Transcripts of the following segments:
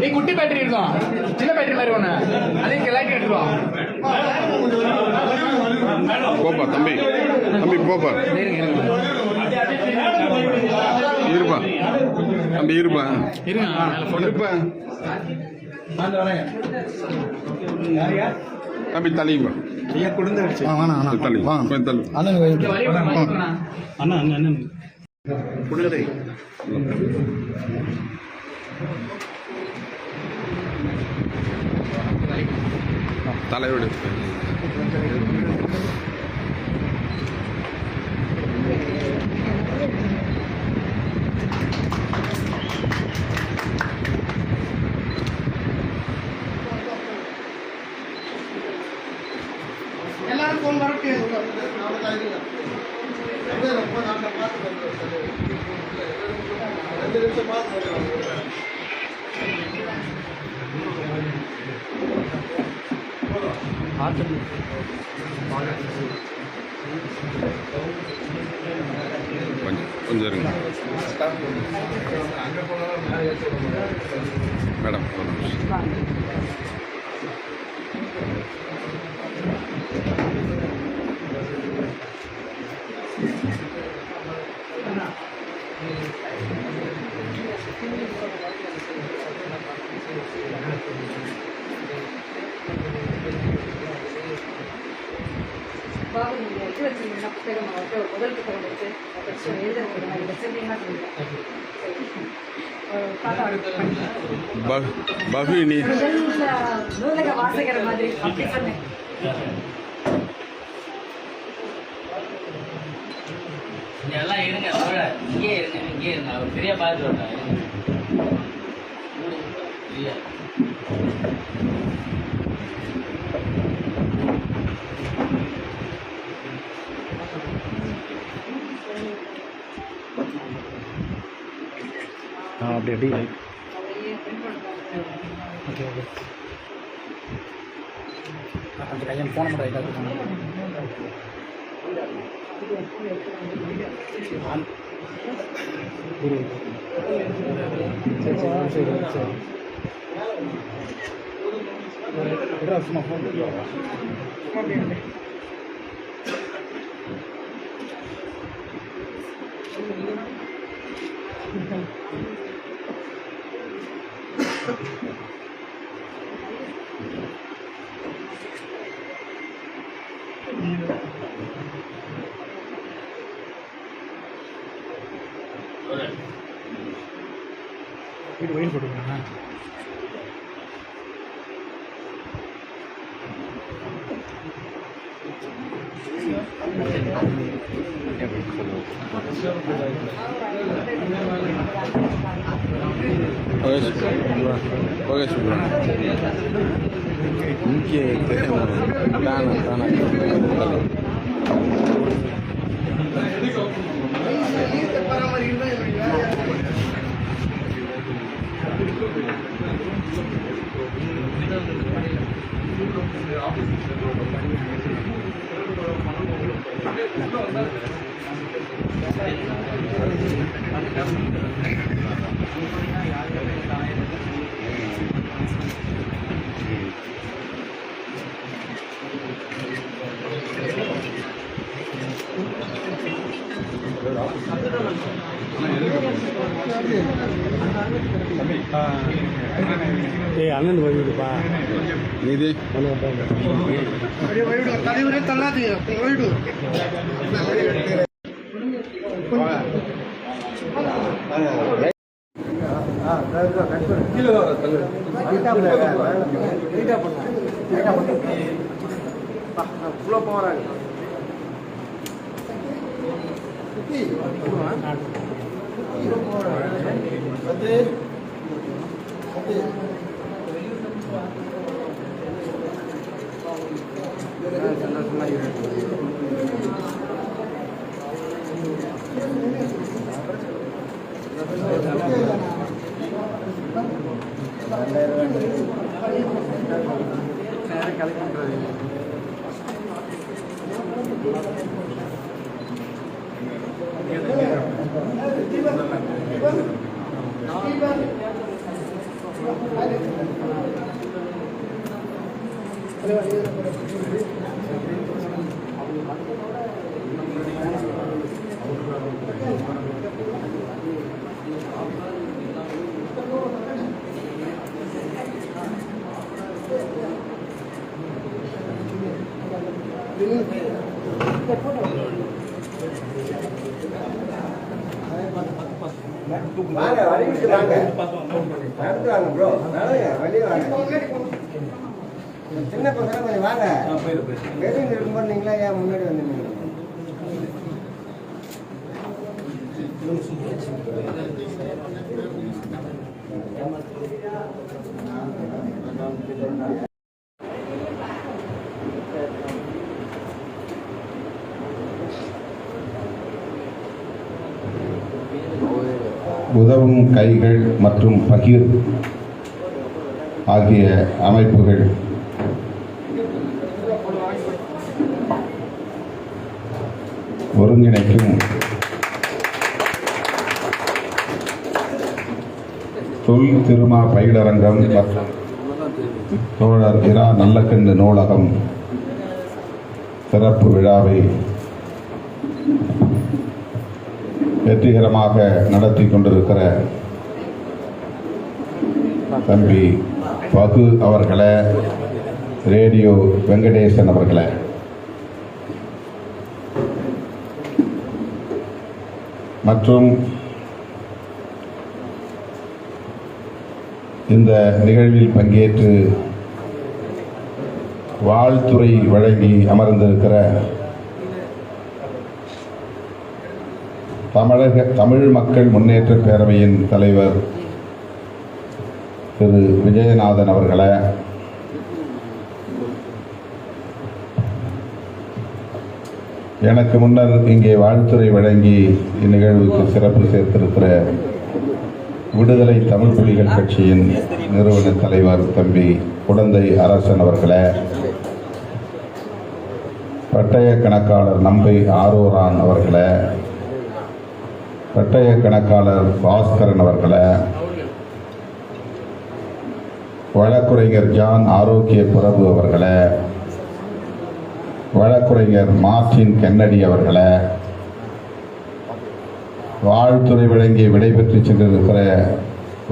நீ குட்டி பேட்டரி இருக்கும், சின்ன பேட்டரி மாதிரி ஒண்ணு அதையும் கிளாக்கி எடுத்துருவோம். போப்பா தம்பி, தம்பி போப்பா, இருப்பா தம்பி, இருப்பா இருப்பா தம்பி, தலையுங்க தலையோடு எல்லாரும் போன் வரட்டு. கொஞ்சம் இருங்க மேடம். பாபு நீங்கள் எடுத்து வச்சிருந்தீங்கன்னா புத்தகம் அவர்கிட்ட ஒரு முதல் புத்தகம் எடுத்து எழுதுறது மாதிரி வச்சிருந்தீங்கன்னா நூலக வாசகர மாதிரி அப்படி சொன்னேன். எல்லாம் இருங்க, இங்கே இருங்க அவர் பெரிய பார்த்து வர்றாரு. அப்படி அப்படி ஓகே ஓகே கொஞ்சம் கையன் ஃபோன் நம்பர் ஐட்டா சரி சரி சரி சும்மா ஃபோன் வீடு வெயில் போட்டுருக்காங்க. ஓகே சுப்ரா இங்கே தானே அண்ணன் போயிடுப்பா இது தலைவரே தள்ளாது போயிடு. போறாங்க வாங்க வழிவிட்டு வாங்க நடந்து வாங்க ப்ரோ வெளியே வாங்க சின்ன பசங்க கொஞ்சம் வாங்க வெளியில் இருக்கும்போது நீங்களா ஏன் முன்னாடி வந்துருந்தீங்க உதவும் கைகள் மற்றும் பகிர் ஆகிய அமைப்புகள் ஒருங்கிணைக்கும் தொல் திருமா பயிலரங்கம் மற்றும் தோழர் இரா நல்லக்கண்டு நூலகம் சிறப்பு விழாவை வெற்றிகரமாக நடத்தி கொண்டிருக்கிற தம்பி பகு அவர்களே, ரேடியோ வெங்கடேசன் அவர்களே, மற்றும் இந்த நிகழ்வில் பங்கேற்று வாழ்த்துரை வழங்கி அமர்ந்திருக்கிற தமிழ் மக்கள் முன்னேற்ற பேரவையின் தலைவர் திரு விஜயநாதன் அவர்களே, எனக்கு முன்னர் இங்கே வாழ்த்துரை வழங்கி இந்நிகழ்வுக்கு சிறப்பு சேர்த்திருக்கிற விடுதலை தமிழ் புலிகள் கட்சியின் நிறுவன தலைவர் தம்பி குடந்தை அரசன் அவர்களே, பட்டய கணக்காளர் நம்பை ஆரோரான் அவர்களே, பட்டய கணக்காளர் பாஸ்கரன் அவர்களே, வழக்குரைஞர் ஜான் ஆரோக்கிய பிரபு அவர்களே, வழக்குரைஞர் மார்டின் கென்னடி அவர்களே, வாழ்த்துறை வழங்கி விடைபெற்று சென்றிருக்கிற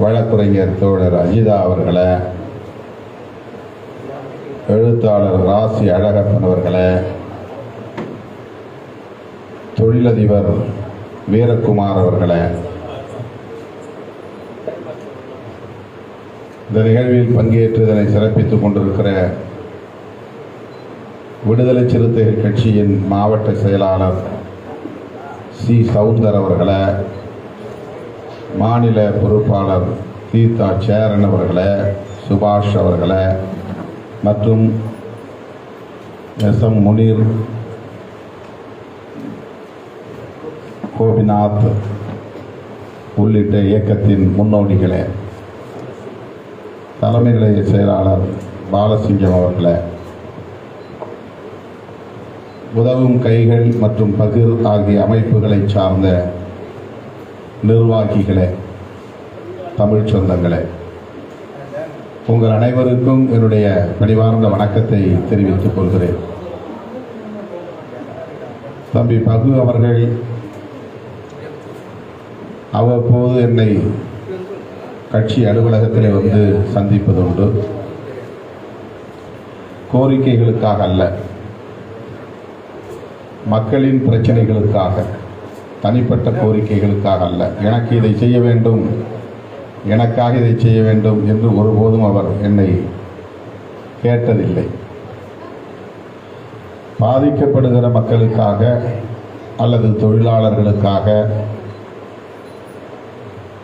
வழக்குரைஞர் தோழர் அஜிதா அவர்களே, எழுத்தாளர் ராசி அழகப்பன் அவர்களே, தொழிலதிபர் வீரகுமார் அவர்களே, இந்த நிகழ்வில் பங்கேற்று இதனை சிறப்பித்துக் கொண்டிருக்கிற விடுதலை சிறுத்தைகள் கட்சியின் மாவட்ட செயலாளர் சி சவுந்தர் அவர்களே, மாநில பொறுப்பாளர் தீர்த்தா சேரன் அவர்களே, சுபாஷ் அவர்களே, மற்றும் எஸ்.எம். முனீர், கோபிநாத் உள்ளிட்ட இயக்கத்தின் முன்னோடிகளே, தலைமை நிலைய செயலாளர் பாலசிங்கம் அவர்களே, உதவும் கைகள் மற்றும் பகிர் ஆகிய அமைப்புகளை சார்ந்த நிர்வாகிகளே, தமிழ் சொந்தங்களே, உங்கள் அனைவருக்கும் என்னுடைய பணிவார்ந்த வணக்கத்தை தெரிவித்துக் கொள்கிறேன். தம்பி பகு அவர்கள் அவ்வப்போது என்னை கட்சி அலுவலகத்திலே வந்து சந்திப்பதுண்டு. கோரிக்கைகளுக்காக அல்ல, மக்களின் பிரச்சனைகளுக்காக, தனிப்பட்ட கோரிக்கைகளுக்காக அல்ல. எனக்கு இதை செய்ய வேண்டும், எனக்காக இதை செய்ய வேண்டும் என்று ஒருபோதும் அவர் என்னை கேட்டதில்லை. பாதிக்கப்படுகிற மக்களுக்காக அல்லது தொழிலாளர்களுக்காக,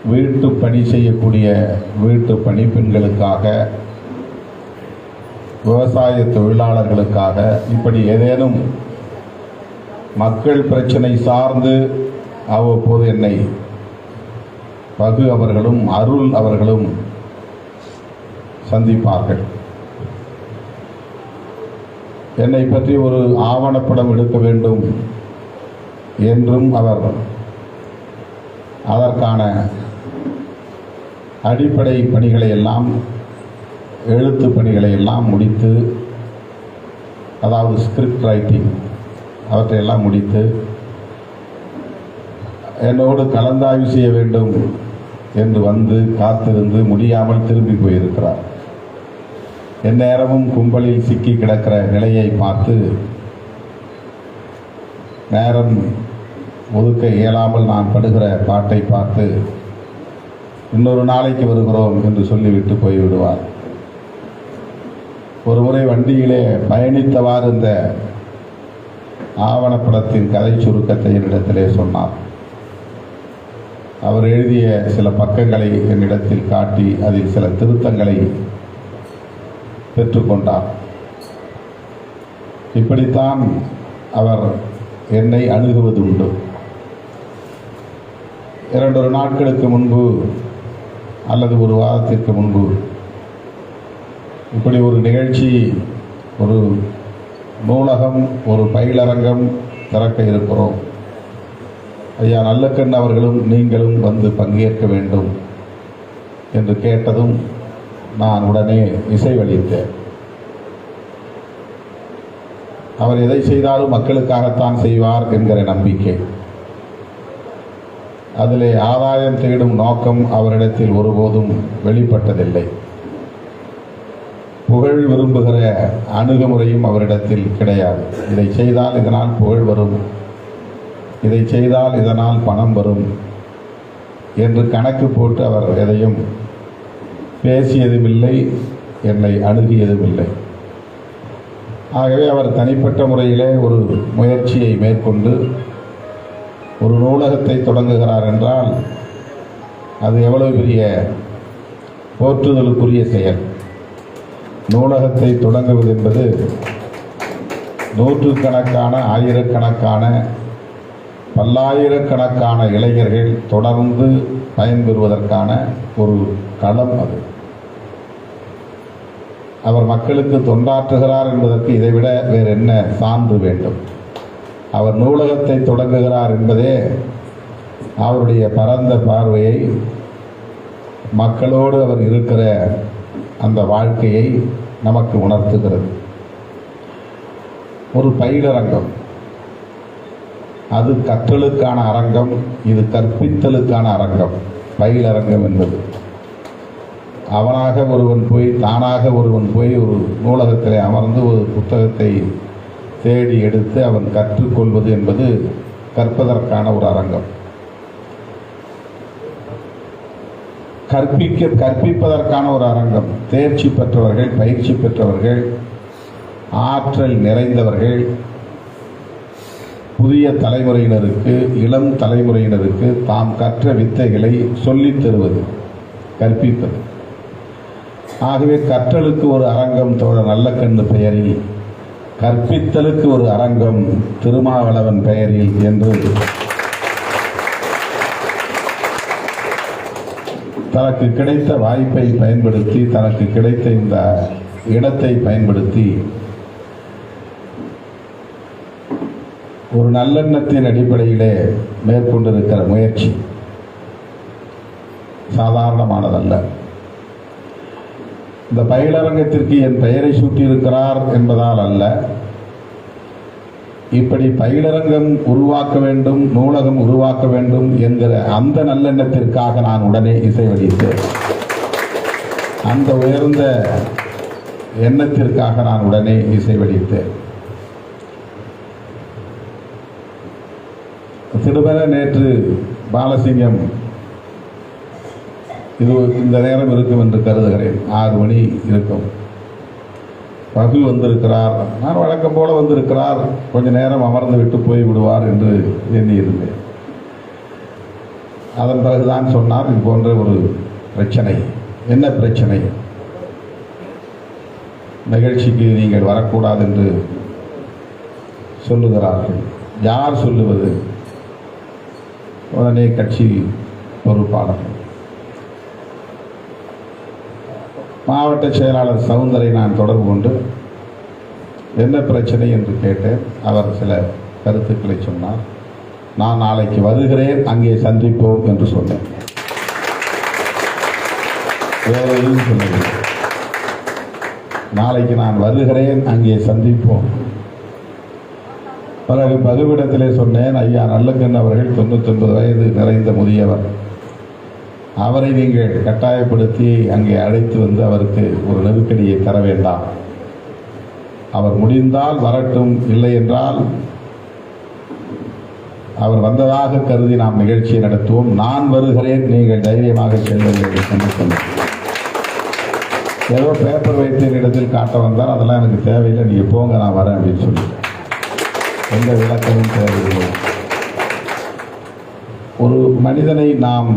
வீட்டு பணி செய்யக்கூடிய வீட்டு பணிப்பெண்களுக்காக, விவசாய தொழிலாளர்களுக்காக, இப்படி ஏதேனும் மக்கள் பிரச்சனை சார்ந்து அவ்வப்போது என்னை பகு அவர்களும் அருள் அவர்களும் சந்திப்பார்கள். என்னை பற்றி ஒரு ஆவணப்படம் எடுக்க வேண்டும் என்றும் அவர் அதற்கான அடிப்படை பணிகளை எல்லாம், எழுத்து பணிகளை எல்லாம் முடித்து, அதாவது ஸ்கிரிப்ட் ரைட்டிங் அவற்றையெல்லாம் முடித்து என்னோடு கலந்தாய்வு செய்ய வேண்டும் என்று வந்து காத்திருந்து முடியாமல் திரும்பி போயிருக்கிறார். எந்நேரமும் கும்பலில் சிக்கி கிடக்கிற நிலையை பார்த்து நேரம் ஒதுக்க இயலாமல் நான் படுகிற பாட்டை பார்த்து இன்னொரு நாளைக்கு வருகிறோம் என்று சொல்லிவிட்டு போய்விடுவார். ஒரு முறை வண்டியிலே பயணித்தவாறு இந்த ஆவணப்படத்தின் கதை சுருக்கத்தை என்னிடத்திலே சொன்னார். அவர் எழுதிய சில பக்கங்களை என்னிடத்தில் காட்டி அதில் சில திருத்தங்களை பெற்றுக்கொண்டார். இப்படித்தான் அவர் என்னை அணுகுவது உண்டு. 2 நாட்களுக்கு முன்பு அல்லது ஒரு வாரத்திற்கு முன்பு இப்படி ஒரு நிகழ்ச்சி, ஒரு நூலகம், ஒரு பயிலரங்கம் திறக்க இருக்கிறோம், ஐயா நல்லக்கண் அவர்களும் நீங்களும் வந்து பங்கேற்க வேண்டும் என்று கேட்டதும் நான் உடனே இசைவளித்தேன். அவர் எதை செய்தாலும் மக்களுக்காகத்தான் செய்வார் என்கிற நம்பிக்கை. அதிலே ஆதாயம் தேடும் நோக்கம் அவரிடத்தில் ஒருபோதும் வெளிப்பட்டதில்லை. புகழ் விரும்புகிற அணுகுமுறையும் அவரிடத்தில் கிடையாது. இதை செய்தால் இதனால் புகழ் வரும், இதை செய்தால் இதனால் பணம் வரும் என்று கணக்கு போட்டு அவர் எதையும் பேசியதுமில்லை, என்னை அணுகியதுமில்லை. ஆகவே அவர் தனிப்பட்ட முறையிலே ஒரு முயற்சியை மேற்கொண்டு ஒரு நூலகத்தை தொடங்குகிறார் என்றால் அது எவ்வளவு பெரிய போற்றுதலுக்குரிய செயல். நூலகத்தை தொடங்குவது என்பது நூற்றுக்கணக்கான, ஆயிரக்கணக்கான, பல்லாயிரக்கணக்கான இளைஞர்கள் தொடர்ந்து பயன்பெறுவதற்கான ஒரு களம் அது. அவர் மக்களுக்கு தொண்டாற்றுகிறார் என்பதற்கு இதைவிட வேறு என்ன சான்று வேண்டும்? அவர் நூலகத்தை தொடங்குகிறார் என்பதே அவருடைய பரந்த பார்வையை, மக்களோடு அவர் இருக்கிற அந்த வாழ்க்கையை நமக்கு உணர்த்துகிறது. ஒரு பயிலரங்கம், அது கற்றலுக்கான அரங்கம், இது கற்பித்தலுக்கான அரங்கம். பயிலரங்கம் என்பது அவனாக ஒருவன் போய், தானாக ஒருவன் போய் ஒரு நூலகத்திலே அமர்ந்து ஒரு புத்தகத்தை தேடி எடுத்து அவன் கற்றுக்கொள்வது என்பது கற்பதற்கான ஒரு அரங்கம். கற்பிப்பதற்கான ஒரு அரங்கம். தேர்ச்சி பெற்றவர்கள், பயிற்சி பெற்றவர்கள், ஆற்றல் நிறைந்தவர்கள், புதிய தலைமுறையினருக்கு, இளம் தலைமுறையினருக்கு தாம் கற்ற வித்தைகளை சொல்லித் தருவது, கற்பிப்பது. ஆகவே கற்றலுக்கு ஒரு அரங்கம் தோழர் நல்லக்கண்ணு பெயரில், கற்பித்தலுக்கு ஒரு அரங்கம் திருமாவளவன் பெயரில் என்று தனக்கு கிடைத்த வாய்ப்பை பயன்படுத்தி, தனக்கு கிடைத்த இந்த இடத்தை பயன்படுத்தி ஒரு நல்லெண்ணத்தின் அடிப்படையிலே மேற்கொண்டிருக்கிற முயற்சி சாதாரணமானதல்ல. இந்த பயிலரங்கத்திற்கு என் பெயரை சூட்டியிருக்கிறார் என்பதால் அல்ல, இப்படி பயிலரங்கம் உருவாக்க வேண்டும், நூலகம் உருவாக்க வேண்டும் என்கிற அந்த நல்லெண்ணத்திற்காக நான் உடனே இசைவளித்தேன். அந்த உயர்ந்த எண்ணத்திற்காக நான் உடனே இசைவளித்தேன். திடுமென நேற்று பாலசிங்கம், இது இந்த நேரம் இருக்கும் என்று கருதுகிறேன், 6 மணி இருக்கும், ரகு வந்திருக்கிறார். நான் வழக்கம் போல வந்திருக்கிறார், கொஞ்ச நேரம் அமர்ந்து விட்டு போய் விடுவார் என்று எண்ணியிருந்தேன். அதன் பிறகுதான் சொன்னார், இது போன்ற ஒரு பிரச்சனை. என்ன பிரச்சனை? நிகழ்ச்சிக்கு நீங்கள் வரக்கூடாது என்று சொல்லுகிறார்கள். யார் சொல்லுவது? உடனே கட்சி பொறுப்பாளர்கள், மாவட்ட செயலாளர் சவுந்தரை நான் தொடர்பு கொண்டு என்ன பிரச்சனை என்று கேட்டேன். அவர் சில கருத்துக்களை சொன்னார். நான் நாளைக்கு வருகிறேன், அங்கே சந்திப்போம் என்று சொன்னேன். வேற எதுவும் சொல்லவில்லை. நாளைக்கு நான் வருகிறேன், அங்கே சந்திப்போம். பிறகு பகுவிடத்திலே சொன்னேன், ஐயா நல்லக்கண் அவர்கள் 99 வயது நிறைந்த முதியவர். அவரை நீங்கள் கட்டாயப்படுத்தி அங்கே அழைத்து வந்து அவருக்கு ஒரு நெருக்கடியை தர வேண்டாம். அவர் முடிந்தால் வரட்டும், இல்லை என்றால் அவர் வந்ததாக கருதி நாம் நிகழ்ச்சியை நடத்துவோம். நான் வருகிறேன், நீங்கள் தைரியமாக செல்லுங்கள் என்று சொன்னேன். ஏதோ பேப்பர் வைத்து இடத்தில் காட்ட வந்தால் அதெல்லாம் எனக்கு தேவையில்லை, நீங்கள் போங்க, நான் வரேன் அப்படின்னு சொல்லிட்டேன். எந்த விளக்கமும் தேவையில்லை. ஒரு மனிதனை நாம்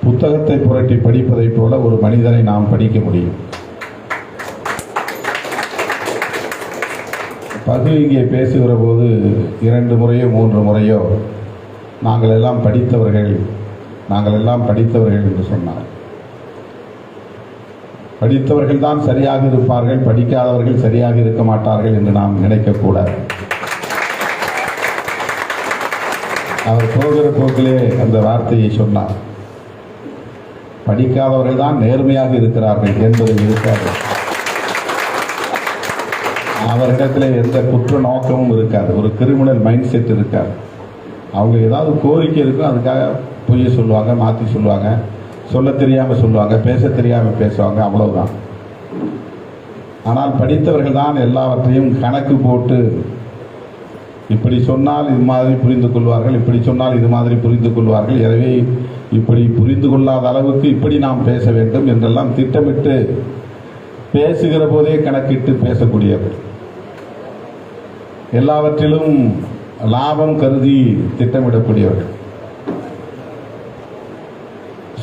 புத்தகத்தை புரட்டி படிப்பதைப் போல ஒரு மனிதனை நாம் படிக்க முடியும். பகு இங்கே பேசுகிற போது 2 முறையோ 3 முறையோ நாங்கள் எல்லாம் படித்தவர்கள் என்று சொன்னார். படித்தவர்கள் தான் சரியாக இருப்பார்கள், படிக்காதவர்கள் சரியாக இருக்க மாட்டார்கள் என்று நாம் நினைக்கக்கூடாது. அவர் போகிற போக்கிலே அந்த வார்த்தையை சொன்னார். படிக்காதவர்கள் தான் நேர்மையாக இருக்கிறார்கள் என்பது இருக்காது. அவரிடத்தில் எந்த குற்ற நோக்கமும் இருக்காது, ஒரு கிரிமினல் மைண்ட் செட் இருக்காது. அவங்க ஏதாவது கோரிக்கை இருக்கும், அதுக்காக பொய்யை சொல்லுவாங்க, மாற்றி சொல்லுவாங்க, சொல்ல தெரியாமல் சொல்லுவாங்க, பேச தெரியாமல் பேசுவாங்க, அவ்வளவுதான். ஆனால் படித்தவர்கள் தான் எல்லாவற்றையும் கணக்கு போட்டு இப்படி சொன்னால் இது மாதிரி புரிந்து கொள்வார்கள், இப்படி சொன்னால் இது மாதிரி புரிந்து கொள்வார்கள், எனவே இப்படி புரிந்து கொள்ளாத அளவுக்கு இப்படி நாம் பேச வேண்டும் என்றெல்லாம் திட்டமிட்டு பேசுகிற போதே கணக்கிட்டு பேசக்கூடியவர். எல்லாவற்றிலும் லாபம் கருதி திட்டமிடக்கூடியவர்கள்.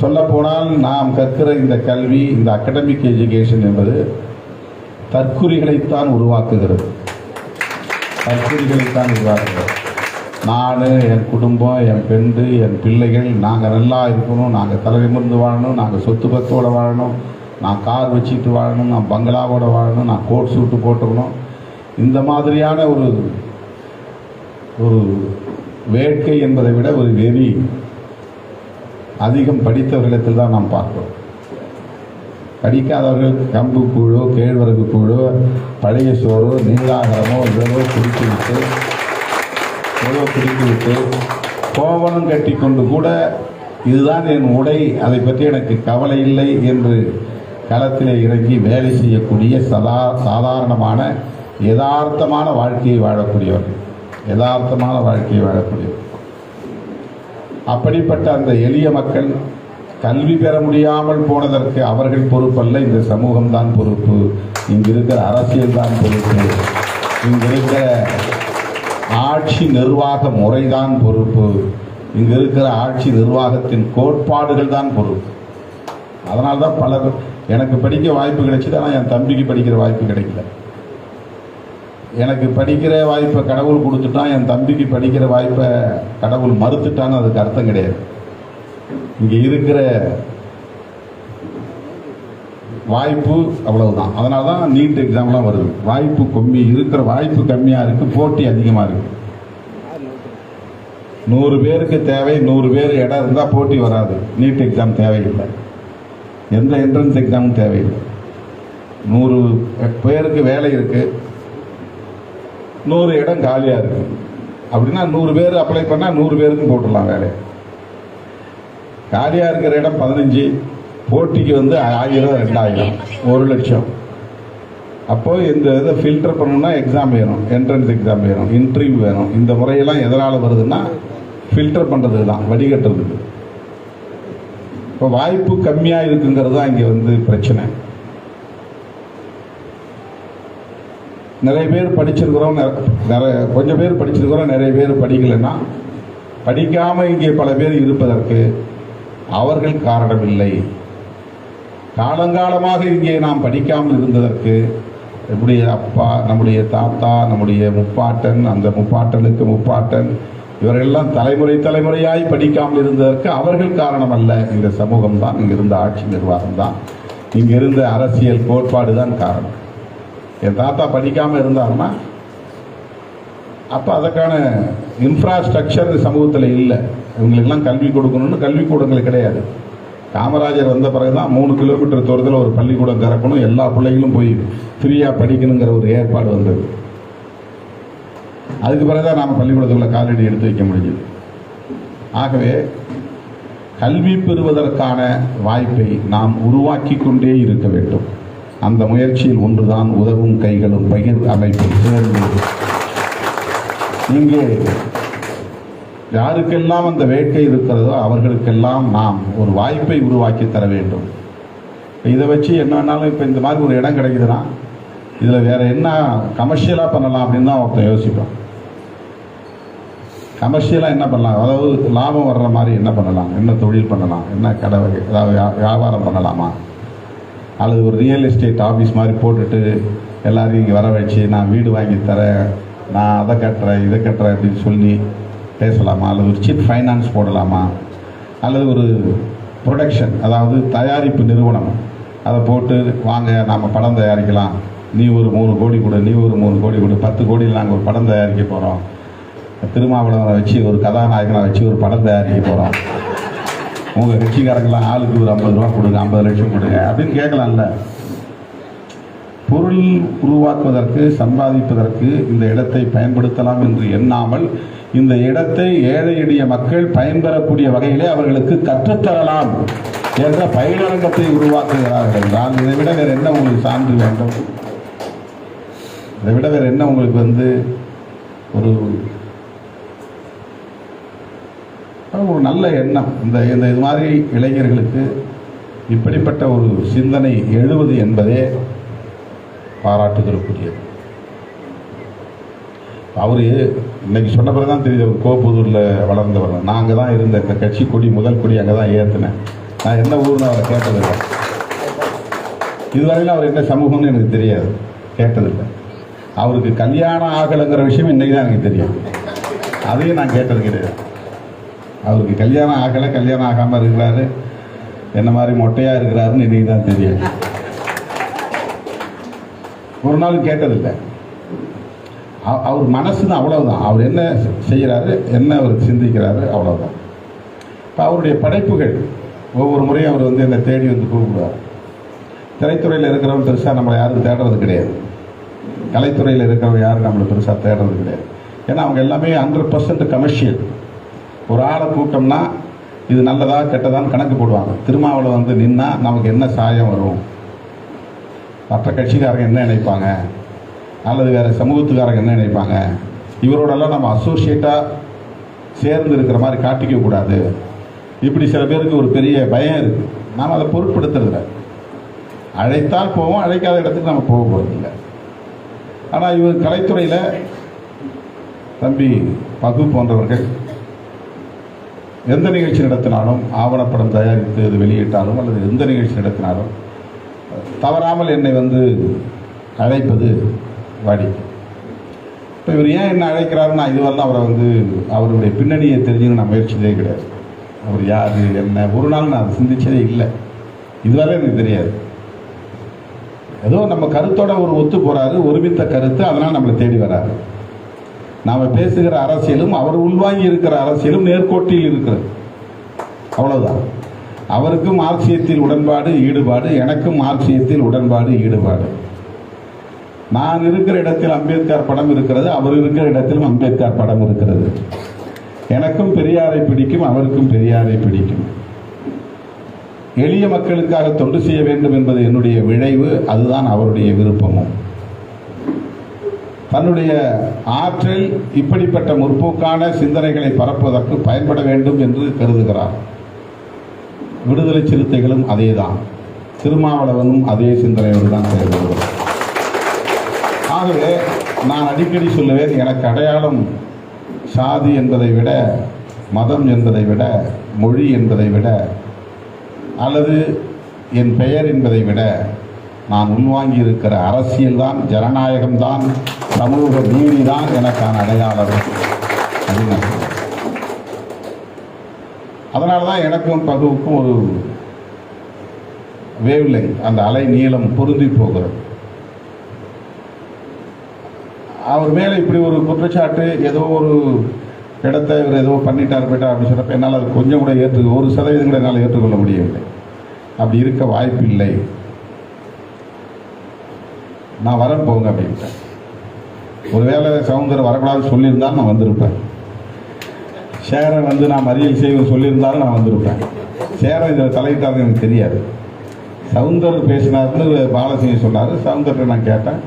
சொல்லப்போனால் நாம் கற்கிற இந்த கல்வி, இந்த அகடமிக் எஜுகேஷன் என்பது தற்குறிகளைத்தான் உருவாக்குகிறது. நான், என் குடும்பம், என் பெண்டு, என் பிள்ளைகள், நாங்கள் நல்லா இருக்கணும், நாங்கள் தலைநிமிர்ந்து வாழணும், நாங்கள் சொத்து பத்தோடு வாழணும், நான் கார் வச்சுட்டு வாழணும், நான் பங்களாவோட வாழணும், நான் கோட் சூட்டு போட்டுக்கணும், இந்த மாதிரியான ஒரு வேட்கை என்பதை விட ஒரு வெறி அதிகம் படித்தவர்களிடத்தில் தான் நாம் பார்க்கிறோம். படிக்காதவர்கள் கம்பு கூழோ, கேழ்வரகு கூழோ, பழைய சோறோ, நீலாகரமோ ஏதோ குடித்துவிட்டு கோவணம் கட்டி கொண்டு கூட இதுதான் என் உடை, அதை பற்றி எனக்கு கவலை இல்லை என்று களத்திலே இறங்கி வேலை செய்யக்கூடிய சாதாரணமான யதார்த்தமான வாழ்க்கையை வாழக்கூடியவர்கள். அப்படிப்பட்ட அந்த எளிய மக்கள் கல்வி பெற முடியாமல் போனதற்கு அவர்கள் பொறுப்பல்ல, இந்த சமூகம்தான் பொறுப்பு, இங்கிருக்கிற அரசியல் தான் பொறுப்பு, இங்கிருக்கிற ஆட்சி நிர்வாக முறைதான் பொறுப்பு, இங்கிருக்கிற ஆட்சி நிர்வாகத்தின் கோட்பாடுகள் தான் பொறுப்பு. அதனால்தான் பலர் எனக்கு படிக்க வாய்ப்பு கிடைச்சது, ஆனால் என் தம்பிக்கு படிக்கிற வாய்ப்பு கிடைக்கல. எனக்கு படிக்கிற வாய்ப்பை கடவுள் கொடுத்துட்டான், என் தம்பிக்கு படிக்கிற வாய்ப்பை கடவுள் மறுத்துட்டான்னு அதுக்கு அர்த்தம் கிடையாது. இங்கே இருக்கிற வாய்ப்பு அவ்வளவுதான். அதனால தான் நீட் எக்ஸாம்லாம் வருது. வாய்ப்பு கம்மி, இருக்கிற வாய்ப்பு கம்மியாக இருக்குது, போட்டி அதிகமாக இருக்குது. 100 பேருக்கு தேவை, 100 பேர் இடம் இருந்தால் போட்டி வராது. நீட் எக்ஸாம் தேவையில்லை, எந்த என்ட்ரன்ஸ் எக்ஸாமும் தேவையில்லை. 100 பேருக்கு வேலை இருக்குது, 100 இடம் காலியாக இருக்குது அப்படின்னா 100 பேர் அப்ளை பண்ணால் 100 பேருக்கும் போட்டுடலாம் வேலை. காலியாக இருக்கிற இடம் 15, போட்டிக்கு 1000, 2000, 1,00,000. அப்போது இந்த இதை ஃபில்டர் பண்ணணும்னா எக்ஸாம் வேணும், என்ட்ரன்ஸ் எக்ஸாம் வேணும், இன்டர்வியூ வேணும். இந்த முறையெல்லாம் எதனால் வருதுன்னா ஃபில்டர் பண்ணுறதுக்கு தான், வடிகட்டுறதுக்கு. இப்போ வாய்ப்பு கம்மியாக இருக்குங்கிறது தான் இங்கே பிரச்சனை. நிறைய பேர் படிச்சிருக்கிறோம், கொஞ்சம் பேர் படிச்சிருக்கிறோம், நிறைய பேர் படிக்கலைன்னா, படிக்காமல் இங்கே பல பேர் இருப்பதற்கு அவர்கள் காரணம் இல்லை. காலங்காலமாக இங்கே நாம் படிக்காமல் இருந்ததற்கு நம்முடைய அப்பா, நம்முடைய தாத்தா, நம்முடைய முப்பாட்டன், அந்த முப்பாட்டனுக்கு முப்பாட்டன், இவர்களெல்லாம் தலைமுறையாய் படிக்காமல் இருந்ததற்கு அவர்கள் காரணம் அல்ல. இந்த சமூகம் தான், இங்கிருந்த ஆட்சி நிர்வாகம் தான், இங்கிருந்த அரசியல் கோட்பாடு தான் காரணம். என் தாத்தா படிக்காமல் இருந்தாருன்னா அப்போ அதற்கான இன்ஃப்ராஸ்ட்ரக்சர் சமூகத்தில் இல்லை. இவங்களுக்கெல்லாம் கல்வி கொடுக்கணும்னு கல்விக்கூடங்கள் கிடையாது. காமராஜர் வந்த பிறகு தான் 3 கிலோமீட்டர் தூரத்தில் ஒரு பள்ளிக்கூடம் திறக்கணும், எல்லா பிள்ளைகளும் போய் ஃப்ரீயாக படிக்கணுங்கிற ஒரு ஏற்பாடு வந்தது. அதுக்கு பிறகு தான் நாம் பள்ளிக்கூடத்துக்குள்ள காலடி எடுத்து வைக்க முடியுது. ஆகவே கல்வி பெறுவதற்கான வாய்ப்பை நாம் உருவாக்கி கொண்டே இருக்க வேண்டும். அந்த முயற்சியில் ஒன்றுதான் உதவும் கைகளும் பகிர் அமைப்பு சேர்ந்து இங்கே யாருக்கெல்லாம் அந்த வேட்கை இருக்கிறதோ அவர்களுக்கெல்லாம் நாம் ஒரு வாய்ப்பை உருவாக்கி தர வேண்டும். இதை வச்சு என்ன வேணாலும் இப்போ இந்த மாதிரி ஒரு இடம் கிடைக்குதுன்னா இதில் வேற என்ன கமர்ஷியலாக பண்ணலாம் அப்படின்னு தான் ஒருத்தன் யோசிப்போம். கமர்ஷியலாக என்ன பண்ணலாம், அதாவது லாபம் வர்ற மாதிரி என்ன பண்ணலாம், என்ன தொழில் பண்ணலாம், என்ன கடை ஏதாவது வியாபாரம் பண்ணலாமா, அல்லது ஒரு ரியல் எஸ்டேட் ஆஃபீஸ் மாதிரி போட்டுட்டு எல்லாரையும் இங்கே வர வச்சு நான் வீடு வாங்கி தரேன், நான் அதை கட்டுறேன் இதை கட்டுறேன் அப்படின்னு சொல்லி பேசலாமா, அல்லது ஒரு சிட் ஃபைனான்ஸ் போடலாமா, அல்லது ஒரு ப்ரொடக்ஷன் அதாவது தயாரிப்பு நிறுவனம் அதை போட்டு வாங்க நாம் படம் தயாரிக்கலாம், நீ ஒரு 3 கோடி கொடு, நீ ஒரு 3 கோடி கொடு, 10 கோடியில் நாங்கள் ஒரு படம் தயாரிக்க போகிறோம், திருமாவளவனை வச்சு ஒரு கதாநாயகனை வச்சு ஒரு படம் தயாரிக்க போகிறோம், உங்கள் கட்சிக்காரங்களாம் ஆளுக்கு ஒரு 50 ரூபா கொடுங்க, 50 லட்சம் கொடுங்க அப்படின்னு கேட்கலாம்ல. பொருள் உருவாக்குவதற்கு சம்பாதிப்பதற்கு இந்த இடத்தை பயன்படுத்தலாம் என்று எண்ணாமல் இந்த இடத்தை ஏழை எளிய மக்கள் பயன்பெறக்கூடிய வகையிலே அவர்களுக்கு கற்றுத்தரலாம் என்ற பயிலரங்கத்தை உருவாக்குகிறார்கள். நான் இதை விட வேறு என்ன உங்களுக்கு சான்று வேண்டும்? இதை விட வேறு என்ன உங்களுக்கு ஒரு ஒரு நல்ல எண்ணம்? இந்த இது மாதிரி இளைஞர்களுக்கு இப்படிப்பட்ட ஒரு சிந்தனை எழுவது என்பதே பாராட்டுதலுக்குரியது. அவரு இன்னைக்கு சொன்ன பிறகு தான் தெரியுது அவர் கோப்புதூரில் வளர்ந்தவர். நான் அங்கே தான் இருந்த இந்த கட்சி கொடி முதல் கொடி அங்கே தான் ஏற்றினேன். நான் என்ன ஊர்னு அவரை கேட்டதில்லை. இதுவரையிலும் அவர் என்ன சமூகம்னு எனக்கு தெரியாது, கேட்டதில்லை. அவருக்கு கல்யாணம் ஆகலைங்கிற விஷயம் இன்னைக்கு தான் எனக்கு தெரியும், அதையும் நான் கேட்டது கிடையாது. அவருக்கு கல்யாணம் ஆகலை, கல்யாணம் ஆகாமல் இருக்கிறாரு, என்ன மாதிரி மொட்டையாக இருக்கிறாருன்னு இன்னைக்கு தான் தெரியும். ஒரு நாள் கேட்டதில்லை. அவர் மனசு தான், அவ்வளவுதான். அவர் என்ன செய்கிறாரு, என்ன அவர் சிந்திக்கிறாரு, அவ்வளவுதான். இப்போ அவருடைய படைப்புகள் ஒவ்வொரு முறையும் அவர் என்னை தேடி கூப்பிடுவார். திரைத்துறையில் இருக்கிறவங்க பெருசாக நம்மளை யாரும் தேடுறது கிடையாது, கலைத்துறையில் இருக்கிறவங்க யாரும் நம்மளை பெருசாக தேடுறது கிடையாது. ஏன்னா அவங்க எல்லாமே 100% கமர்ஷியல். ஒரு ஆளை கூட்டம்னா இது நல்லதா கெட்டதான்னு கணக்கு போடுவாங்க. திருமாவளவன் நின்னா நமக்கு என்ன சாயம் வரும், மற்ற கட்சிக்காரங்க என்ன நினைப்பாங்க, அல்லது வேறு சமூகத்துக்காரங்க என்ன நினைப்பாங்க, இவரோடெல்லாம் நம்ம அசோசியேட்டாக சேர்ந்து இருக்கிற மாதிரி காட்டிக்க கூடாது, இப்படி சில பேருக்கு ஒரு பெரிய பயம் இருக்குது. நாம் அதை பொருட்படுத்துறதில்லை. அழைத்தால் போவோம், அழைக்காத இடத்துக்கு நம்ம போக போகிறதில்லை. ஆனால் இவர் கலைத்துறையில் தம்பி பகு போன்றவர்கள் எந்த நிகழ்ச்சி நடத்தினாலும், ஆவணப்படம் தயாரித்து அது வெளியிட்டாலும் அல்லது எந்த நிகழ்ச்சி நடத்தினாலும் தவறாமல் என்னை அழைப்பது வாடிக்கை. இப்போ இவர் ஏன் என்ன அழைக்கிறாருன்னா, இதுவரெல்லாம் அவரை அவருடைய பின்னணியை தெரிஞ்சுன்னு நான் முயற்சியதே கிடையாது. அவர் யார் என்ன ஒரு நாள் நான் அதை சிந்திச்சதே இல்லை. இதுவரை எனக்கு தெரியாது. ஏதோ நம்ம கருத்தோட ஒரு ஒத்து போகிறாரு, ஒருமித்த கருத்து, அதனால் நம்மளை தேடி வராரு. நாம் பேசுகிற அரசியலும் அவர் உள்வாங்கி இருக்கிற அரசியலும் நேர்கோட்டில் இருக்கிறது, அவ்வளவுதான். அவருக்கும் மார்க்சியத்தில் உடன்பாடு ஈடுபாடு, எனக்கும் மார்க்சியத்தில் உடன்பாடு ஈடுபாடு. நான் இருக்கிற இடத்தில் அம்பேத்கர் படம் இருக்கிறது, அவர் இருக்கிற இடத்திலும் அம்பேத்கர் படம் இருக்கிறது. எனக்கும் பெரியாரை பிடிக்கும், அவருக்கும் பெரியாரை பிடிக்கும். எளிய மக்களுக்காக தொண்டு செய்ய வேண்டும் என்பது என்னுடைய விழைவு, அதுதான் அவருடைய விருப்பமும். தன்னுடைய ஆற்றல் இப்படிப்பட்ட முற்போக்கான சிந்தனைகளை பரப்புவதற்கு பயன்பட வேண்டும் என்று கருதுகிறார். விடுதலை சிறுத்தைகளும் அதேதான், திருமாவளவனும் அதே சிந்தனையோடு தான் செயல்படுகிறார். ஆகவே நான் அடிக்கடி சொல்லுவேன், எனக்கு அடையாளம் சாதி என்பதை விட, மதம் என்பதை விட, மொழி என்பதை விட, அல்லது என் பெயர் என்பதை விட, நான் உள்வாங்கி இருக்கிற அரசியல் தான், ஜனநாயகம் தான், சமூக நீதி தான் எனக்கான அடையாளம் அப்படின்னு நான் சொல்றேன். அதனால தான் எனக்கும் பகுவுக்கும் ஒரு வேவ்லைன், அந்த அலை நீளம் பொருந்தி போகிறது. அவர் மேலே இப்படி ஒரு குற்றச்சாட்டு, ஏதோ ஒரு இடத்தை இவர் ஏதோ பண்ணிட்டார் போயிட்டார் அப்படின்னு சொன்னப்போ என்னால் அது கொஞ்சம் கூட 1% கூட என்னால் ஏற்றுக்கொள்ள முடியவில்லை. அப்படி இருக்க வாய்ப்பு இல்லை, நான் வரேன் போங்க அப்படின்ட்டேன். ஒருவேளை சவுந்தர் வரக்கூடாதுன்னு சொல்லியிருந்தாலும் நான் வந்திருப்பேன். சேரன் நான் மறியல் செய்வது சொல்லியிருந்தாலும் நான் வந்திருப்பேன். சேரன் இதில் தலையிட்டாருன்னு எனக்கு தெரியாது. சவுந்தர் பேசினார்னு பாலசிங்கம் சொன்னார். சவுந்தர்கிட்ட நான் கேட்டேன்,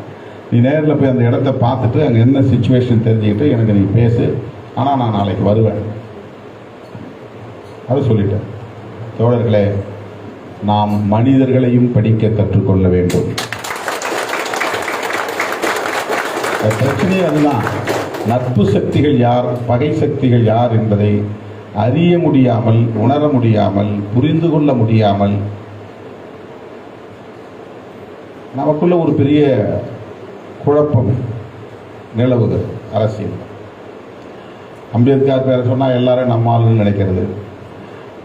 நீ நேரில் போய் அந்த இடத்த பார்த்துட்டு அங்கே என்ன சிச்சுவேஷன் தெரிஞ்சுக்கிட்டு எனக்கு நீ பேசு, ஆனால் நான் நாளைக்கு வருவேன் அது சொல்லிட்டேன். தோழர்களே, நாம் மனிதர்களையும் படிக்க கற்றுக்கொள்ள வேண்டும். பிரச்சனையே அதுதான். நட்பு சக்திகள் யார், பகை சக்திகள் யார் என்பதை அறிய முடியாமல், உணர முடியாமல், புரிந்து கொள்ள முடியாமல் நமக்குள்ள ஒரு பெரிய குழப்பம் நிலவுகிறது அரசியல். அம்பேத்கர் பேரை சொன்னால் எல்லாரும் நம்ம ஆளுன்னு நினைக்கிறது,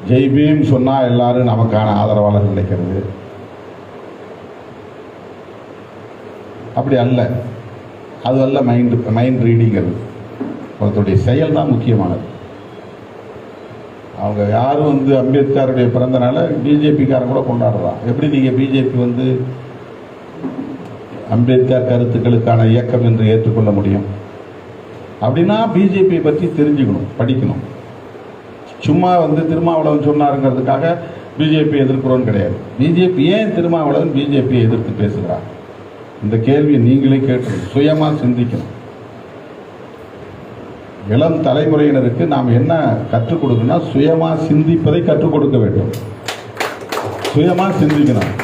ஜெய்பீம் சொன்னால் எல்லாரும் நமக்கான ஆதரவாளர் நினைக்கிறது. அப்படி அல்ல, அது அல்ல மைண்ட் ரீடிங்கிறது. ஒருத்தருடைய செயல் தான் முக்கியமானது. அவங்க யாரும் அம்பேத்கருடைய பிறந்த நாளை பிஜேபிக்காரன் கூட கொண்டாடுறான். எப்படி நீங்கள் பிஜேபி அம்பேத்கர் கருத்துக்களுக்கான இயக்கம் என்று ஏற்றுக்கொள்ள முடியும்? அப்படின்னா பிஜேபியை பற்றி தெரிஞ்சுக்கணும், படிக்கணும். சும்மா திருமாவளவன் சொன்னாருங்கிறதுக்காக பிஜேபி எதிர்க்கிறோன்னு கிடையாது. பிஜேபி ஏன் திருமாவளவன் பிஜேபியை எதிர்த்து பேசுகிறார்? இந்த கேள்வியை நீங்களே கேட்டு சுயமாக சிந்திக்கணும். இளம் தலைமுறையினருக்கு நாம் என்ன கற்றுக் கொடுக்கணும்னா சுயமாக சிந்திப்பதை கற்றுக் கொடுக்க வேண்டும். சுயமாக சிந்திக்கணும்.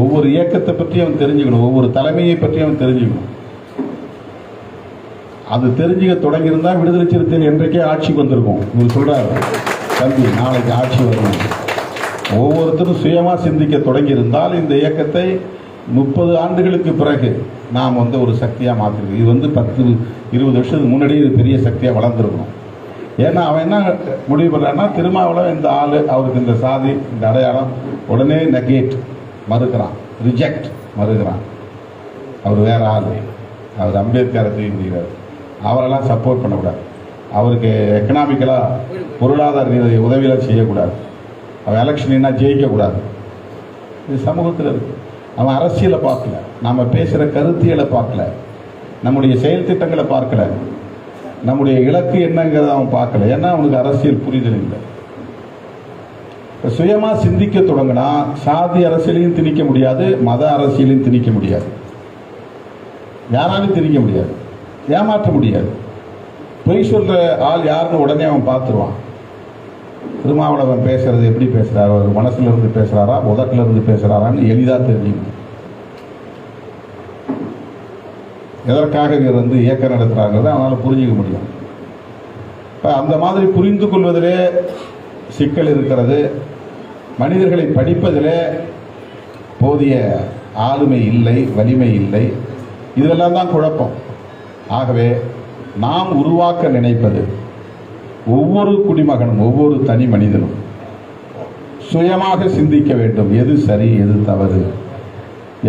ஒவ்வொரு இயக்கத்தை பற்றி அவன் தெரிஞ்சுக்கணும், ஒவ்வொரு தலைமையை பற்றி அவன் தெரிஞ்சுக்கணும். அது தெரிஞ்சுக்க தொடங்கியிருந்தா விடுதலை சிறுத்தைகள் என்றைக்கே ஆட்சிக்கு வந்திருக்கும். இவர் சொல்றாரு, தம்பி நாளைக்கு ஆட்சி வரணும். ஒவ்வொருத்தரும் சுயமாக சிந்திக்க தொடங்கியிருந்தால் இந்த இயக்கத்தை 30 ஆண்டுகளுக்கு பிறகு நாம் ஒரு சக்தியாக மாற்றிருக்கோம். இது 10-20 வருஷத்துக்கு முன்னாடி இது பெரிய சக்தியாக வளர்ந்துருக்கணும். ஏன்னா அவன் என்ன முடிவு பண்ணுறான்னா, திருமாவளவன் இந்த ஆள், அவருக்கு இந்த சாதி, இந்த அடையாளம், உடனே நெகேட், மறுக்கிறான், ரிஜெக்ட், மறுக்கிறான். அவர் வேற ஆள், அவர் அம்பேத்கரை தூக்கிக்கிறார், அவரெல்லாம் சப்போர்ட் பண்ணக்கூடாது, அவருக்கு எக்கனாமிக்கலாக பொருளாதார உதவியெல்லாம் செய்யக்கூடாது, அவன் எலெக்ஷன்னா ஜெயிக்கக்கூடாது. இது சமூகத்தில் இருக்கு. அவன் அரசியலை பார்க்கல, நாம் பேசுகிற கருத்தியலை பார்க்கல, நம்முடைய செயல் திட்டங்களை பார்க்கல, நம்முடைய இலக்கு என்னங்கிறத அவன் பார்க்கல. ஏன்னா அவனுக்கு அரசியல் புரிதல் இல்லை. சுயமாக சிந்திக்க தொடங்கினா சாதி அரசியலையும் திணிக்க முடியாது, மத அரசியலையும் திணிக்க முடியாது, யாராலையும் திணிக்க முடியாது, ஏமாற்ற முடியாது. பொய் சொல்கிற ஆள் யாருன்னு உடனே அவன் பார்த்துருவான். திருமாவளவன் பேசுறது எப்படி பேசுகிறார், அவர் மனசுல இருந்து பேசுகிறாரா, உதட்டில் இருந்து பேசுகிறாரான்னு எளிதாக தெரிஞ்சுக்கணும். எதற்காக இவர் இயக்கம் நடத்துகிறாங்கிறத அவனால் புரிஞ்சிக்க முடியும். இப்போ அந்த மாதிரி புரிந்து கொள்வதிலே சிக்கல் இருக்கிறது. மனிதர்களை படிப்பதிலே போதிய ஆளுமை இல்லை, வலிமை இல்லை. இதெல்லாம் தான் குழப்பம். ஆகவே நாம் உருவாக்க நினைப்பது ஒவ்வொரு குடிமகனும், ஒவ்வொரு தனி மனிதனும் சுயமாக சிந்திக்க வேண்டும். எது சரி, எது தவறு,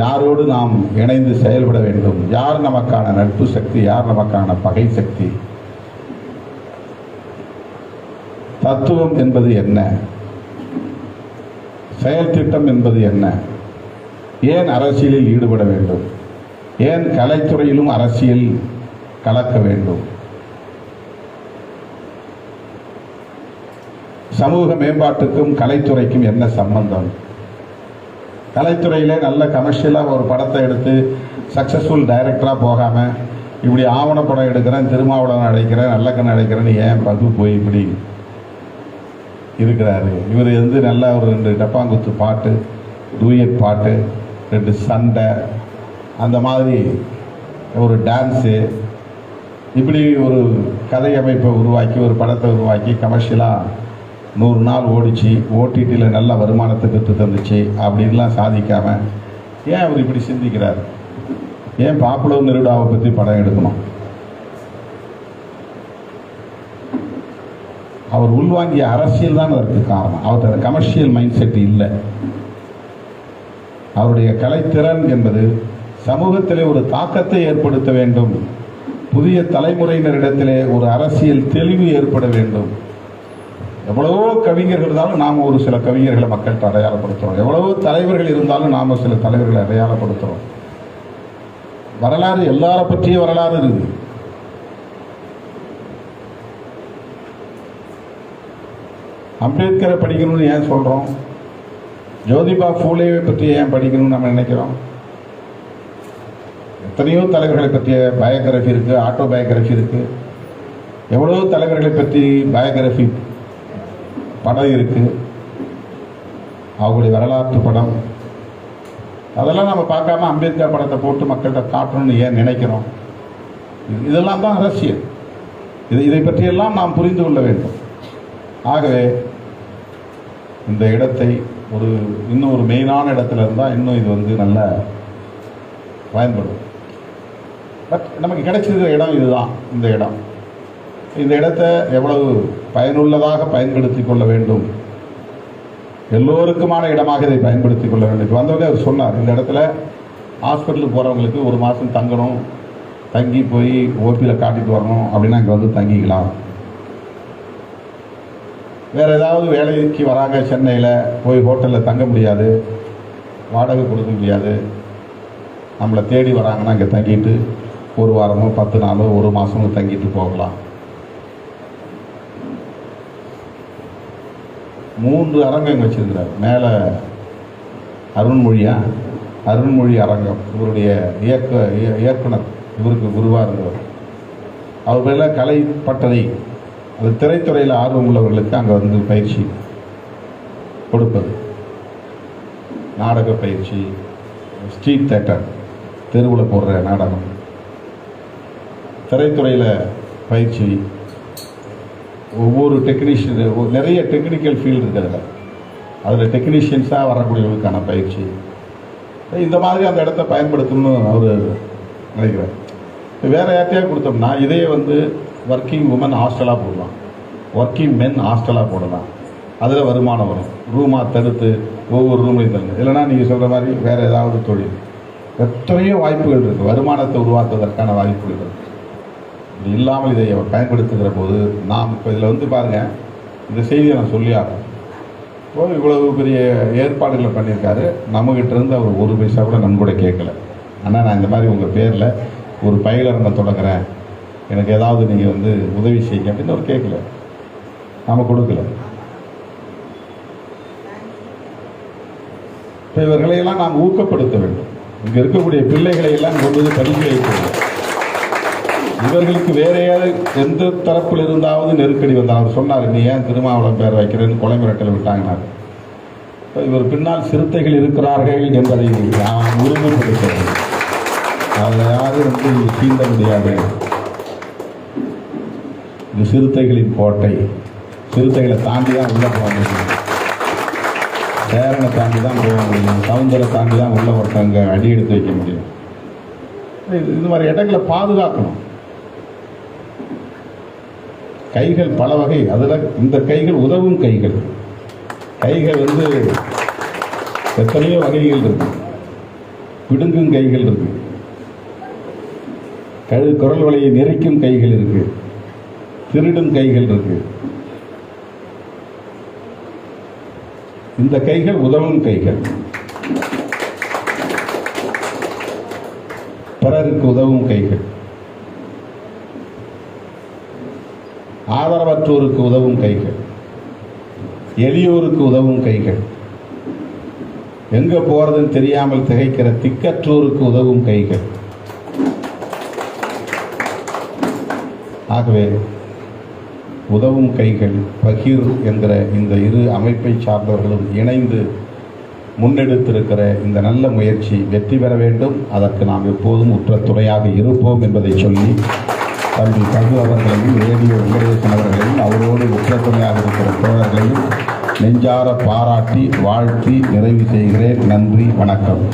யாரோடு நாம் இணைந்து செயல்பட வேண்டும், யார் நமக்கான நட்பு சக்தி, யார் நமக்கான பகை சக்தி, தத்துவம் என்பது என்ன, செயல் திட்டம் என்பது என்ன, ஏன் அரசியலில் ஈடுபட வேண்டும், ஏன் கலைத்துறையிலும் அரசியல் கலக்க வேண்டும், சமூக மேம்பாட்டுக்கும் கலைத்துறைக்கும் என்ன சம்பந்தம், கலைத்துறையிலே நல்ல கமர்ஷியலாக ஒரு படத்தை எடுத்து சக்ஸஸ்ஃபுல் டைரக்டராக போகாமல் இப்படி ஆவணப்படம் எடுக்கிறேன், திருமாவளவன் அழைக்கிறேன், நல்லக்கண்ணை அழைக்கிறேன்னு ஏன் பகு போய் இப்படி இருக்கிறாரு? இவர் நல்லா ஒரு 2 டப்பாங்குத்து பாட்டு, டூயட் பாட்டு, 2 சண்டை, அந்த மாதிரி ஒரு டான்ஸு, இப்படி ஒரு கதை அமைப்பை உருவாக்கி ஒரு படத்தை உருவாக்கி கமர்ஷியலாக 100 நாள் ஓடிச்சு, ஓடிடியில் நல்ல வருமானத்தை பெற்று தந்துச்சு, அப்படின்லாம் சாதிக்காமல் ஏன் அவர் இப்படி சிந்திக்கிறார்? ஏன் பாப்புலர் நெருடாவை பற்றி படம் எடுக்கணும்? அவர் உள்வாங்கிய அரசியல் தான் அதற்கு காரணம். அவருக்கு அந்த கமர்ஷியல் மைண்ட் செட் இல்லை. அவருடைய கலைத்திறன் என்பது சமூகத்திலே ஒரு தாக்கத்தை ஏற்படுத்த வேண்டும். புதிய தலைமுறையினரிடத்திலே ஒரு அரசியல் தெளிவு ஏற்பட வேண்டும். எவ்வளவோ கவிஞர்கள் இருந்தாலும் நாம் ஒரு சில கவிஞர்களை மக்கள்கிட்ட அடையாளப்படுத்துகிறோம். எவ்வளவோ தலைவர்கள் இருந்தாலும் நாம் சில தலைவர்களை அடையாளப்படுத்துகிறோம். வரலாறு எல்லாரை பற்றிய வரலாறு இருக்குது. அம்பேத்கரை படிக்கணும்னு ஏன் சொல்கிறோம்? ஜோதிபா ஃபூலேவை பற்றி ஏன் படிக்கணும்னு நம்ம நினைக்கிறோம்? எத்தனையோ தலைவர்களை பற்றிய பயோகிராஃபி இருக்குது, ஆட்டோபயோகிராஃபி இருக்குது. எவ்வளோ தலைவர்களை பற்றி பயோகிராஃபி படம் இருக்குது, அவங்களுடைய வரலாற்று படம். அதெல்லாம் நம்ம பார்க்காம அம்பேத்கர் படத்தை போட்டு மக்கள்கிட்ட காட்டணும்னு ஏன் நினைக்கிறோம்? இதெல்லாம் தான் அரசியல். இதை பற்றியெல்லாம் நாம் புரிந்து கொள்ள வேண்டும். ஆகவே இந்த இடத்தை இன்னும் ஒரு மெயினான இடத்துல இருந்தால் இன்னும் இது வந்து நல்ல பயன்படும். பட் நமக்கு கிடைச்சிருக்கிற இடம் இதுதான். இந்த இடத்தை எவ்வளவு பயனுள்ளதாக பயன்படுத்தி கொள்ள வேண்டும், எல்லோருக்குமான இடமாக இதை பயன்படுத்தி கொள்ள வேண்டும். இப்போ வந்தவங்க அவர் சொன்னார், இந்த இடத்துல ஹாஸ்பிட்டலுக்கு போகிறவங்களுக்கு ஒரு மாதம் தங்கணும், தங்கி போய் ஓபியில் காட்டிட்டு வரணும் அப்படின்னா இங்கே வந்து தங்கிக்கலாம். வேறு ஏதாவது வேலைக்கு வராங்க, சென்னையில் போய் ஹோட்டலில் தங்க முடியாது, வாடகை கொடுக்க முடியாது, நம்மளை தேடி வராங்கன்னா இங்கே தங்கிட்டு ஒரு வாரமோ 10 நாளோ ஒரு மாதமோ தங்கிட்டு போகலாம். 3 அரங்கம் வச்சிருக்கிறார். மேலே அருண்மொழி அரங்கம், இவருடைய இயக்குனர், இவருக்கு குருவாக இருந்தவர். அவர் மேலே கலை பட்டறை, அது திரைத்துறையில் ஆர்வம் உள்ளவர்களுக்கு அங்கே வந்து பயிற்சி கொடுப்பது, நாடக பயிற்சி, ஸ்ட்ரீட் தேட்டர், தெருவில் போடுற நாடகம், திரைத்துறையில் பயிற்சி, ஒவ்வொரு டெக்னீஷியன், நிறைய டெக்னிக்கல் ஃபீல்டு இருக்குது அதில் டெக்னீஷியன்ஸாக வரக்கூடியவர்களுக்கான பயிற்சி. இந்த மாதிரி அந்த இடத்த பயன்படுத்தணும்னு அவர் நினைக்கிறார். வேறு யார்ட்டையாக கொடுத்தோம்னா இதையே வந்து ஒர்க்கிங் உமன் ஹாஸ்டலாக போடலாம், ஒர்க்கிங் மென் ஹாஸ்டலாக போடலாம். அதில் வருமானம் வரும். ரூமாக தடுத்து ஒவ்வொரு ரூம்லையும் தருங்க. இல்லைனா நீங்கள் சொல்கிற மாதிரி வேறு ஏதாவது தொழில், எத்தனையோ வாய்ப்புகள் இருக்குது, வருமானத்தை உருவாக்குவதற்கான வாய்ப்புகள் இருக்குது. இது இல்லாமல் இதை பயன்படுத்துகிற போது நாம் இப்போ இதில் வந்து பாருங்கள், இந்த செய்தியை நான் சொல்லி ஆகிறேன். இப்போ இவ்வளவு பெரிய ஏற்பாடுகளை பண்ணியிருக்காரு, நம்மகிட்ட இருந்து அவர் 1 பைசா கூட நன்கொடை கேட்கல. ஆனால் நான் இந்த மாதிரி உங்கள் பேரில் ஒரு பயிலரங்கம் தொடங்குறேன், எனக்கு ஏதாவது நீங்கள் வந்து உதவி செய்யுங்க அப்படின்னு அவர் கேட்கல, நாம் கொடுக்கல. இப்போ இவர்களையெல்லாம் நாம் ஊக்கப்படுத்த வேண்டும். இங்கே இருக்கக்கூடிய பிள்ளைகளையெல்லாம் கொண்டு வந்து படிக்க வைக்க வேண்டும். இவர்களுக்கு வேற எந்த தரப்பில் இருந்தாவது நெருக்கடி வந்தால், அவர் சொன்னார், நீ ஏன் திருமாவளம் பேர் வைக்கிறேன்னு கொலை மிரட்டல் விட்டாங்கன்னார். இவர் பின்னால் சிறுத்தைகள் இருக்கிறார்கள் என்பதை நாம் உறுதிப்படுத்த வேண்டும். அதில் யாரும் வந்து சீண்ட முடியாது. இது சிறுத்தைகளின் கோட்டை. சிறுத்தைகளை தாண்டி தான் உள்ளே போக முடியும், சேரனை தாண்டி தான் போக முடியும், சவுந்தரை தாண்டி தான் உள்ள ஒருத்தவங்க அடி எடுத்து வைக்க முடியும். இது மாதிரி இடங்களை பாதுகாக்கணும். கைகள் பல வகை, அதில் இந்த கைகள் உதவும் கைகள். கைகள் வந்து எத்தனையோ வகைகள் இருக்கு. பிடுங்கும் கைகள் இருக்கு, குரல் வலையை நெரிக்கும் கைகள் இருக்கு, திருடும் கைகள் இருக்கு. இந்த கைகள் உதவும் கைகள், பிறருக்கு உதவும் கைகள், ஆதரவற்றோருக்கு உதவும் கைகள், எளியோருக்கு உதவும் கைகள், எங்க போறதுன்னு தெரியாமல் திகைக்கிற திக்கற்றோருக்கு உதவும் கைகள். ஆகவே உதவும் கைகள் பகீர் என்கிற இந்த 2 அமைப்பை சார்ந்தவர்களும் இணைந்து முன்னெடுத்திருக்கிற இந்த நல்ல முயற்சி வெற்றி பெற வேண்டும். அதற்கு நாம் எப்போதும் உற்ற துணையாக இருப்போம் என்பதை சொல்லி, தம்பி தகு அவர்களையும் ரேடியோ வெங்கடேசன் அவர்களையும் அவரோடு உற்ற துணையாக இருக்கிற தோழர்களையும் நெஞ்சார பாராட்டி வாழ்த்தி நிறைவு செய்கிறேன். நன்றி, வணக்கம்.